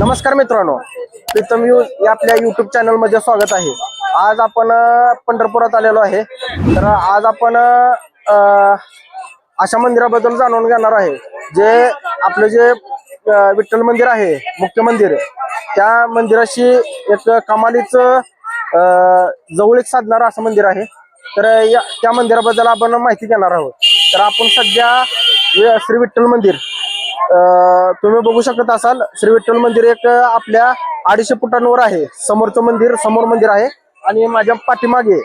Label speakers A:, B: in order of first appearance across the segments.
A: नमस्कार मित्रांनो, प्रीतम न्यूज या आपल्या युट्यूब चॅनल मध्ये स्वागत आहे। आज आपण पंढरपुरात आलेलो आहे। तर आज आपण अशा मंदिराबद्दल जाणून घेणार आहे जे आपले जे विठ्ठल मंदिर आहे, मुख्य मंदिर, त्या मंदिराशी एक कमालीच जवळीक साधणार असं मंदिर आहे। तर त्या मंदिराबद्दल आपण माहिती घेणार आहोत। तर आपण सध्या श्री विठ्ठल मंदिर तुम्ही बघू शकत असाल। श्री विठ्ठल मंदिर एक आपल्या 250 फुटांवर आहे। समोर मंदिर आहे आणि माझ्या पाठीमागे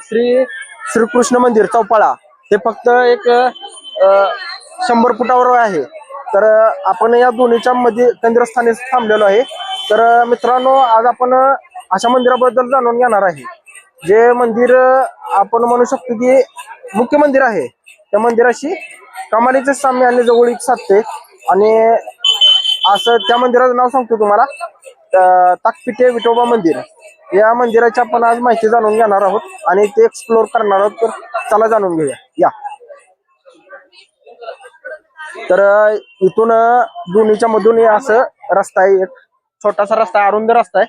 A: श्रीकृष्ण मंदिर चौपाळा हे फक्त एक 100 फुटावर आहे। तर आपण या दोन्हीच्या मध्ये केंद्रस्थानी थांबलेलो आहे। तर मित्रांनो, आज आपण अशा मंदिराबद्दल जाणून घेणार आहे जे मंदिर आपण म्हणू शकतो की मुख्य मंदिर आहे। त्या मंदिराशी कमालीचे साम्य आणि जवळीक साधते। आणि असं त्या मंदिराचं नाव सांगतो तुम्हाला, ताकपिटे विठोबा मंदिर। या मंदिराची आपण आज माहिती जाणून घेणार आहोत आणि ते एक्सप्लोर करणार आहोत। तर चला जाणून घेऊया या। तर इथून दोन्हीच्या मधून असं रस्ता आहे, एक छोटासा रस्ता, अरुंद रस्ता आहे।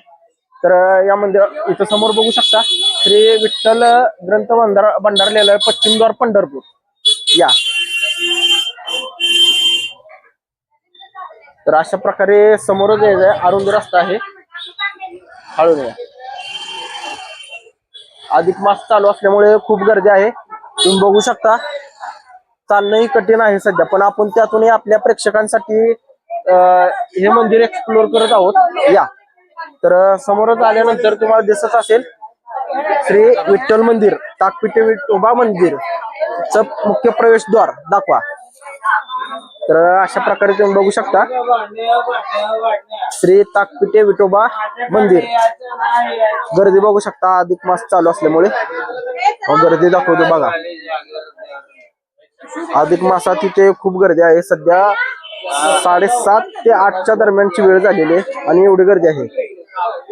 A: तर या मंदिर इथं समोर बघू शकता, श्री विठ्ठल ग्रंथ भंडार लिहिलं पश्चिम द्वार पंढरपूर या। तर अशा प्रकारे समोरच यायचंय, अरुंद रस्ता आहे, हळून या। अधिक मास चालू असल्यामुळे खूप गर्दी आहे, तुम्ही बघू शकता। चालणंही कठीण आहे सध्या, पण आपण त्यातूनही आपल्या प्रेक्षकांसाठी हे मंदिर एक्सप्लोर करत आहोत या। तर समोरच आल्यानंतर तुम्हाला दिसत असेल श्री विठ्ठल मंदिर, ताकपिटे विठोबा मंदिर च मुख्य प्रवेशद्वार दाखवा। तर अशा प्रकारे तुम्ही बघू शकता, श्री ताकपिटे विठोबा मंदिर। गर्दी बघू शकता, अधिक मास चालू असल्यामुळे गर्दी दाखवतो बघा। अधिक मासात तिथे खूप गर्दी आहे। सध्या 7:30 ते 8च्या दरम्यानची वेळ झालेली आहे आणि एवढी गर्दी आहे।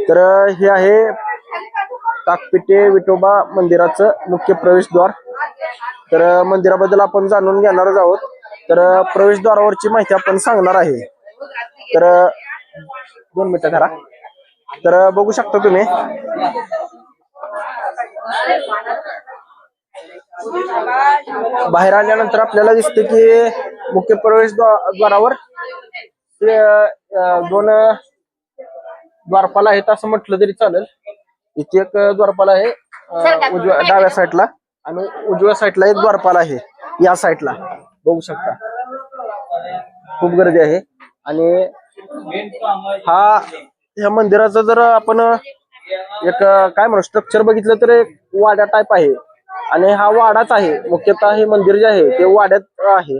A: तर हे आहे ताकपिटे विठोबा मंदिराचं मुख्य प्रवेशद्वार। तर मंदिराबद्दल आपण जाणून घेणारच आहोत। तर प्रवेशद्वारावरची माहिती आपण सांगणार आहे। तर 2 मिनिटं धरा। तर बघू शकता तुम्ही, बाहेर आल्यानंतर आपल्याला दिसते की मुख्य प्रवेशद्वारावर 2 द्वारपाल आहेत असं म्हटलं तरी चालेल। इथे एक द्वारपाल आहे डाव्या साईडला आणि उजव्या साईडला एक द्वारपाल आहे या साईडला, बघू शकता। खूप गर्दी आहे आणि ह्या मंदिराचं जर आपण एक काय म्हणू स्ट्रक्चर बघितलं तर एक वाडा टाइप आहे आणि हा वाडाच आहे। मुख्यतः हे मंदिर जे आहे ते वाड्यात आहे।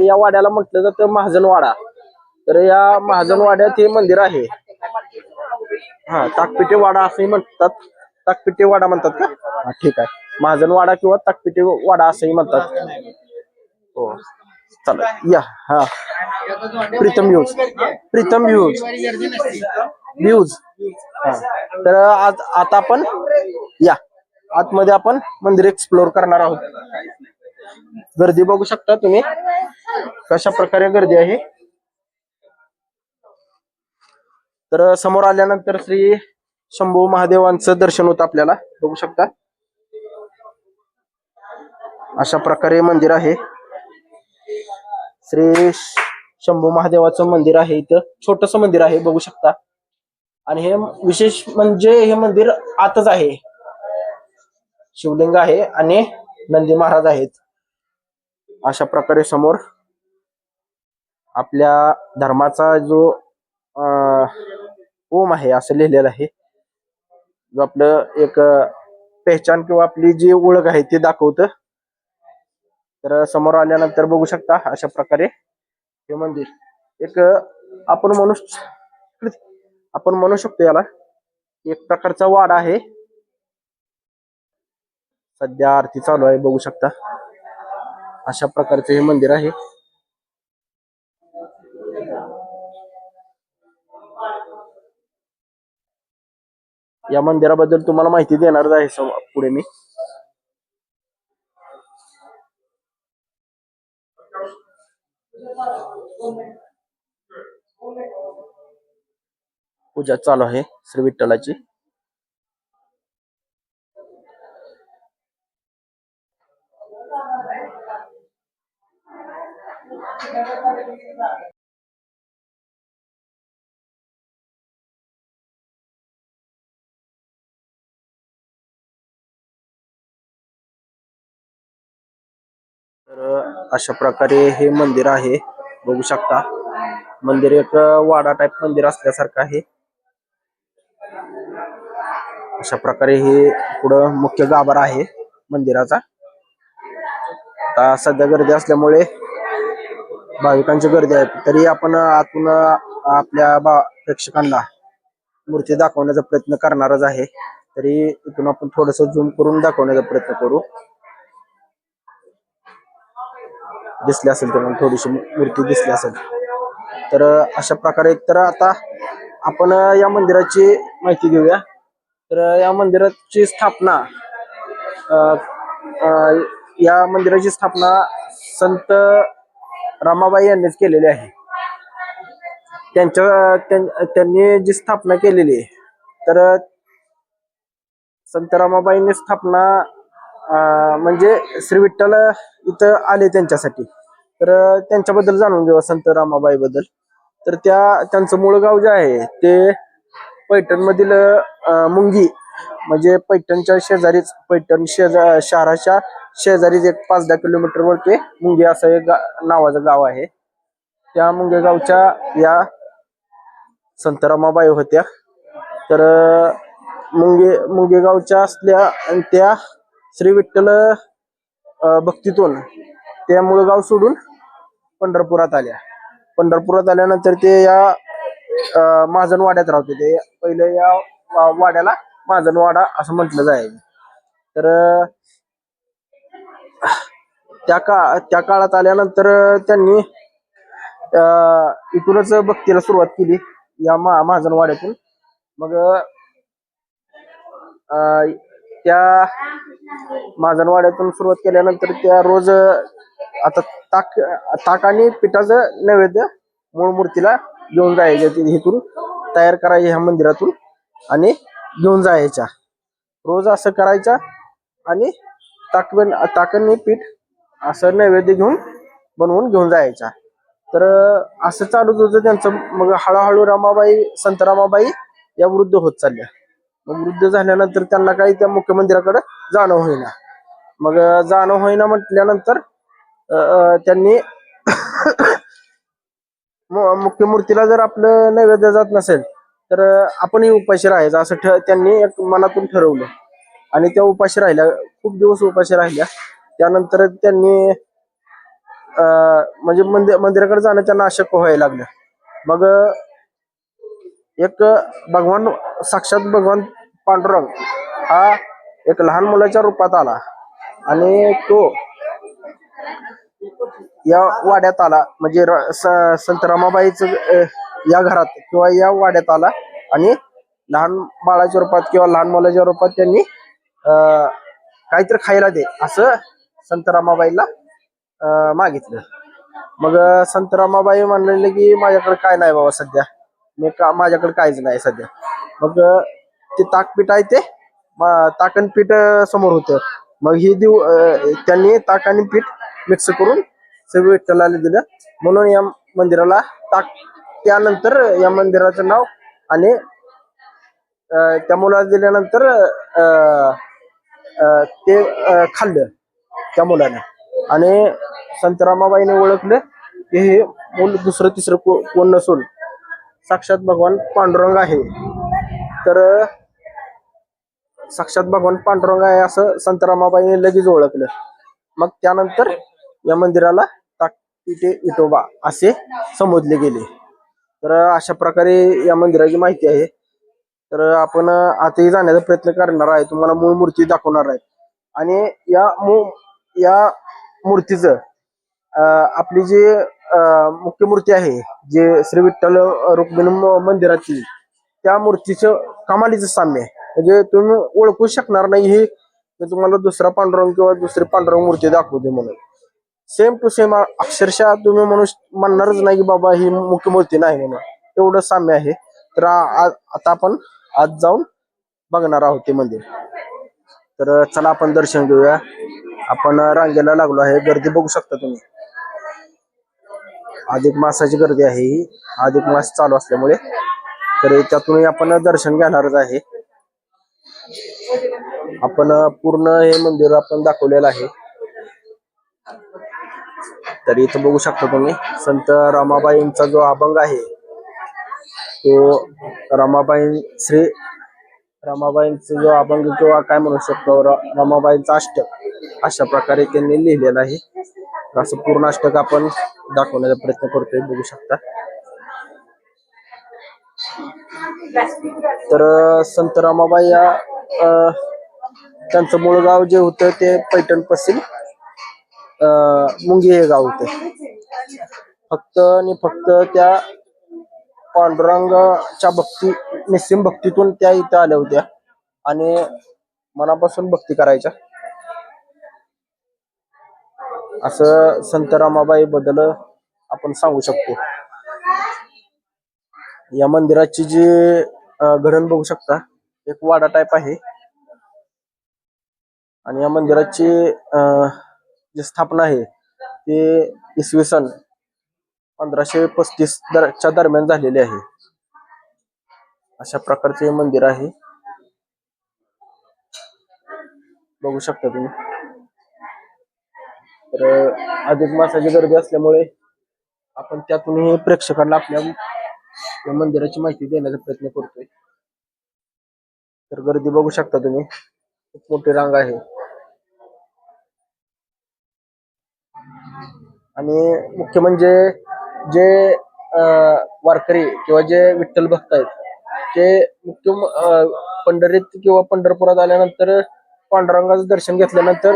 A: या वाड्याला म्हटलं जातं महाजनवाडा। तर या महाजनवाड्यात हे मंदिर आहे। ताकपिटे वाडा असंही म्हणतात, ताकपिटे वाडा म्हणतात का? ठीक आहे, महाजनवाडा किंवा ताकपिटे वाडा असंही म्हणतात। हो, चला या। प्रीतम व्ह्यूज। तर आता आपण या आतमध्ये आपण मंदिर एक्सप्लोर करणार आहोत। गर्दी बघू शकता तुम्ही कशा प्रकारे गर्दी आहे। तर समोर आल्यानंतर श्री शंभू महादेवांचं दर्शन होतं आपल्याला, बघू शकता। अशा प्रकारे मंदिर आहे, श्री शंभू महादेवाचं मंदिर आहे। इथं छोटस मंदिर आहे, बघू शकता। आणि हे विशेष म्हणजे हे मंदिर आतच आहे, शिवलिंग आहे आणि नंदी महाराज आहेत। अशा प्रकारे समोर आपल्या धर्माचा जो ओम आहे असं लिहिलेलं आहे, जो आपलं एक पेहचान किंवा आपली जी ओळख आहे ती दाखवतं। तर समोर आल्यानंतर बघू शकता अशा प्रकारे हे मंदिर एक आपण म्हणू शकतो याला एक प्रकारचा वाडा आहे। सध्या आरती चालू आहे, बघू शकता। अशा प्रकारचे हे मंदिर आहे। या मंदिराबद्दल तुम्हाला माहिती देणारच आहे पुढे मी। पूजा चालू आहे श्री विठ्ठलाची. तर अशा प्रकारे हे मंदिर आहे, बघू शकता. मंदिर एक वाडा टाइप मंदिर असल्यासारखं आहे. अशा प्रकारे हे पुढं मुख्य गाभारा आहे मंदिराचा. आता सध्या गर्दी असल्यामुळे भाविकांची गर्दी आहे, तरी आपण आतून आपल्या प्रेक्षकांना मूर्ती दाखवण्याचा प्रयत्न करणारच आहे. तरी इथून आपण थोडस झूम करून दाखवण्याचा प्रयत्न करू. दिसली असेल तर थोडीशी मूर्ती दिसली असेल तर. अशा प्रकारे तर आता आपण या मंदिराची माहिती घेऊया. तर या मंदिराची स्थापना या मंदिराची स्थापना संत रमाबाई यांनीच केलेली आहे. त्यांनी जी स्थापना केलेली आहे, तर संत रमाबाईंनी स्थापना म्हणजे श्री विठ्ठल इथं आले त्यांच्यासाठी. तर त्यांच्याबद्दल जाणून घेऊया संत रमाबाई बद्दल. तर त्यांचं मूळ गाव जे आहे ते पैठण मधील मुंगी, म्हणजे पैठणच्या शेजारीच, शहराच्या शेजारीच एक 5-10 किलोमीटरवर ते मुंगी असं एक नावाचं गाव आहे. त्या मुंगे गावच्या या संत रमाबाई होत्या. तर मुंगे गावच्या असल्या आणि त्या श्री विठ्ठल भक्तीतून त्या मूळ गाव सोडून पंढरपुरात आल्या. पंढरपुरात आल्यानंतर ते या महाजनवाड्यात राहते. ते पहिले या वाड्याला महाजनवाडा असं म्हटलं जायचं. तर त्या काळात आल्यानंतर त्यांनी इथूनच भक्तीला सुरुवात केली या महाजनवाड्यातून. मग त्या महाजनवाड्यातून सुरुवात केल्यानंतर त्या रोज आता ताक आणि पिठाचं नैवेद्य मूळ मूर्तीला घेऊन जायचे. इथून तयार करायचे ह्या मंदिरातून आणि घेऊन जायच्या. रोज असं करायच्या आणि ताकणी पीठ असं नैवेद्य बनवून घेऊन जायच्या. तर असं चालूच होतं त्यांचं. मग हळूहळू संत रमाबाई या वृद्ध होत चालल्या. मग वृद्ध झाल्यानंतर त्यांना काही त्या मुख्य मंदिराकडे जाणं होईना. मग जाणं होईना म्हटल्यानंतर त्यांनी मुख्य मूर्तीला जर आपलं नैवेद्य जात नसेल तर आपणही उपाशी राहायचं असं त्यांनी एक मनातून ठरवलं. आणि त्या उपाशी राहिल्या, खूप दिवस उपाशी राहिल्या. त्यानंतर त्यांनी म्हणजे मंदिराकडे जाणं त्यांना अशक्य व्हायला लागलं. मग एक साक्षात भगवान पांडुरंग हा एक लहान मुलाच्या रूपात आला आणि तो या वाड्यात आला. म्हणजे संत रमाबाईचं या घरात किंवा या वाड्यात आला आणि लहान बाळाच्या रूपात किंवा लहान मुलाच्या रूपात त्यांनी काहीतरी खायला दे असं संत रमाबाईला मागितलं. मग संत रमाबाई म्हणले की माझ्याकडे काय नाही बाबा सध्या, माझ्याकडे काहीच नाही सध्या. मग ते ताकपीठ आहे ते ताकण पीठ समोर होतं. मग त्यांनी ताक आणि पीठ मिक्स करून श्री विठ्ठलाला दिलं. म्हणून या मंदिराला त्यानंतर या मंदिराचं नाव. आणि त्या मुलाला दिल्यानंतर ते खाल्लं त्या मुलाने. आणि संत रमाबाईने ओळखलं की हे मूल दुसरं तिसरं कोण नसून साक्षात भगवान पांडुरंग आहे. तर साक्षात भगवान पांडुरंग आहे असं संत रमाबाईने लगेच ओळखलं. मग त्यानंतर या मंदिराला ताकपिठे विठोबा असे संबोधले गेले. तर अशा प्रकारे या मंदिराची माहिती आहे. तर आपण आताही जाण्याचा प्रयत्न करणार आहे, तुम्हाला मूळ मूर्ती दाखवणार आहे. आणि या मूर्तीचं आपली जी मुख्य मूर्ती आहे, जे श्री विठ्ठल रुक्मिणी मंदिराची, त्या मूर्तीचं कमालीचं साम्य आहे. म्हणजे तुम्ही ओळखू शकणार नाही ही तुम्हाला दुसरा पांडुरंग किंवा दुसरी पांडुरंग मूर्ती दाखवते म्हणून. सेम टू सेम, अक्षरशः तुम्ही म्हणणारच नाही की बाबा ही मुख्य मूर्ती नाही म्हणून. एवढं साम्य आहे. तर आता आपण आज जाऊन बघणार आहोत ते मंदिर. तर चला आपण दर्शन घेऊया. आपण रांगेला लागलो आहे. गर्दी बघू शकता तुम्ही. अधिक मासाची गर्दी आहे ही. अधिक मास चालू असल्यामुळे तर त्यातूनही आपण दर्शन घेणारच आहे. आपण पूर्ण हे मंदिर आपण दाखवलेलं आहे. तर इथं बघू शकता तुम्ही संत रमाबाईंचा जो अभंग आहे तो श्री रमाबाईंचा जो अभंग किंवा काय म्हणू शकतो रमाबाईंचा अष्टक अशा प्रकारे त्यांनी लिहिलेला आहे. असं पूर्ण अष्टक आपण दाखवण्याचा प्रयत्न करतोय. बघू शकता. तर संत रमाबाई या त्यांचं मूळ गाव जे होतं ते पैठण पासून मुंगी हे गाव होते. फक्त आणि फक्त त्या पांडुरंगाच्या निस्सीम भक्तीतून त्या इथं आल्या होत्या आणि मनापासून भक्ती करायच्या. असं संत रमाबाई बद्दल आपण सांगू शकतो. या मंदिराची जी घडण बघू शकता एक वाडा टाईप आहे आणि या मंदिराची जी स्थापना आहे ते इसवी सन 1535 च्या दरम्यान झालेली आहे. अशा प्रकारचे मंदिर आहे. बघू शकता तुम्ही. तर अधिक मासाची गर्दी असल्यामुळे आपण त्यातूनही प्रेक्षकांना आपल्या या मंदिराची माहिती देण्याचा प्रयत्न करतोय. तर गर्दी बघू शकता तुम्ही. खूप मोठी रांग आहे आणि मुख्य म्हणजे जे वारकरी किंवा जे विठ्ठल भक्त आहेत ते मुख्य पंढरीत किंवा पंढरपुरात आल्यानंतर पांडुरंगाचं दर्शन घेतल्यानंतर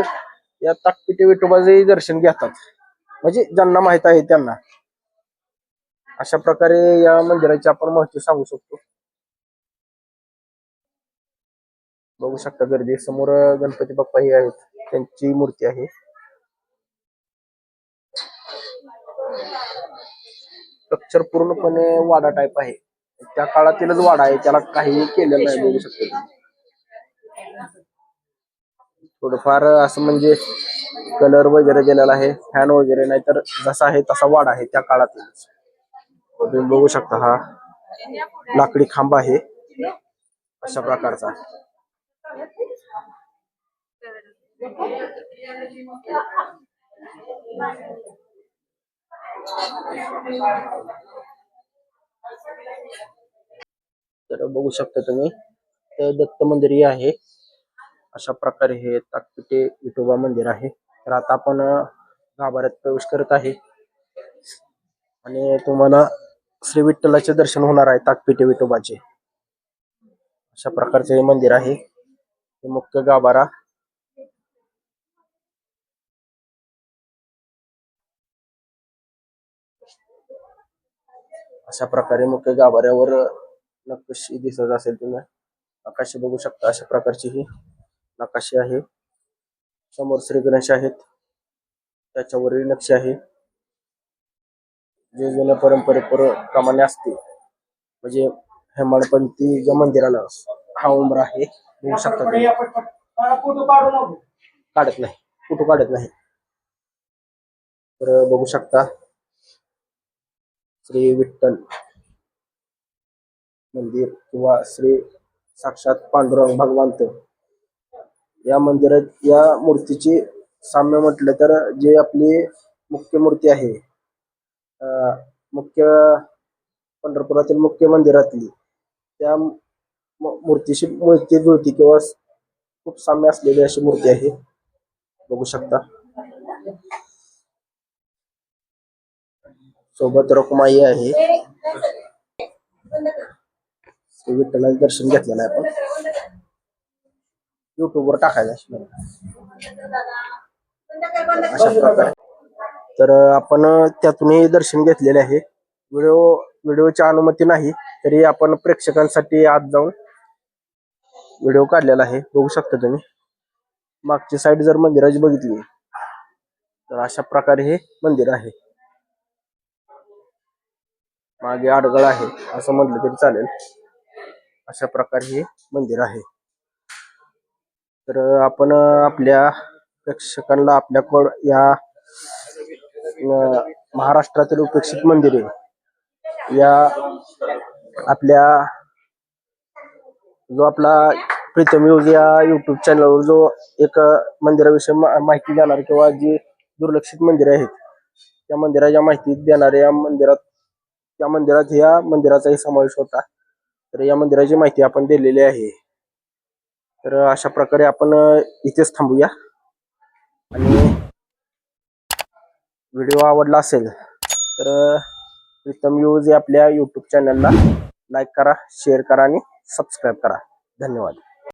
A: या ताकपिठे विठोबाचंही दर्शन घेतात. म्हणजे ज्यांना माहित आहे त्यांना. अशा प्रकारे या मंदिराची आपण माहिती सांगू शकतो. बघू शकता गर्दी. समोर गणपती बाप्पा ही आहेत. त्यांची मूर्ती आहे. स्ट्रक्चर पूर्णपणे वाडा टाईप आहे. त्या काळातीलच वाडा आहे. त्याला काही केलेलं नाही. बघू शकतो. थोडंफार असं म्हणजे कलर वगैरे दिलेला आहे. फॅन वगैरे नाही तर जसा आहे तसा वाडा आहे त्या काळातीलच. तुम्ही बघू शकता हा लाकडी खांब आहे अशा प्रकारचा. तर बघू शकता तुम्ही ते दत्त मंदिर हे आहे. अशा प्रकारे हे ताकपिठे विठोबा मंदिर आहे. तर आता आपण गाभाऱ्यात प्रवेश करत आहे आणि तुम्हाला श्री विठ्ठलाचे दर्शन होणार आहे ताकपिठे विठोबाचे. अशा प्रकारचे हे मंदिर आहे. हे मुख्य गाभारा. अशा प्रकारे मुख्य गाभाऱ्यावर नकाशी दिसत असेल तुम्ही. नकाशी बघू शकता. अशा प्रकारची ही नकाशी आहे. समोर श्री गणेश आहेत. त्याच्यावरील नक्षी आहे. जे जुन्या परंपरेप्रमाणे असते म्हणजे हेमाडपंथी ज्या मंदिराला हा उंबरा आहे. बघू शकता तुम्ही. काढत नाही. फोटो काढत नाही. तर बघू शकता श्री विठ्ठल मंदिर किंवा श्री साक्षात पांडुरंग भगवंत या मंदिरात या मूर्तीची साम्य म्हटलं तर जे आपली मुख्य मूर्ती आहे मुख्य पंढरपुरातील मुख्य मंदिरातली त्या मूर्तीशी मूर्ती जुळती किंवा खूप साम्य असलेली अशी मूर्ती आहे. बघू शकता. सोबत रखुमाई आहे. श्री विठ्ठलाचं दर्शन घेतलेलं आहे आपण. युट्यूबवर टाकायचं अशा प्रकारे. तर आपण त्यातूनही दर्शन घेतलेले आहे. व्हिडिओची अनुमती नाही तरी आपण प्रेक्षकांसाठी आत जाऊन व्हिडिओ काढलेला आहे. बघू शकता तुम्ही. मागची साईड जर मंदिराची बघितली तर अशा प्रकारे हे मंदिर आहे. मागे आडगळ आहे असं म्हटलं तरी चालेल. अशा प्रकारे हे मंदिर आहे. तर आपण आपल्या प्रेक्षकांना आपल्याकडं या महाराष्ट्रातील उपेक्षित मंदिरे या आपल्या जो आपला प्रीतम न्यूज या युट्यूब चॅनलवर जो एक मंदिराविषयी माहिती देणार किंवा जी दुर्लक्षित मंदिरे आहेत त्या मंदिराच्या माहिती देणाऱ्या या मंदिराचाही समावेश होता. तर या मंदिराची माहिती आपण दिलेली आहे. तर अशा प्रकारे आपण इथेच थांबूया आणि व्हिडिओ आवडला असेल तर प्रीतम न्यूज या आपल्या युट्यूब चॅनलला लाईक करा, शेअर करा आणि सबस्क्राईब करा. धन्यवाद.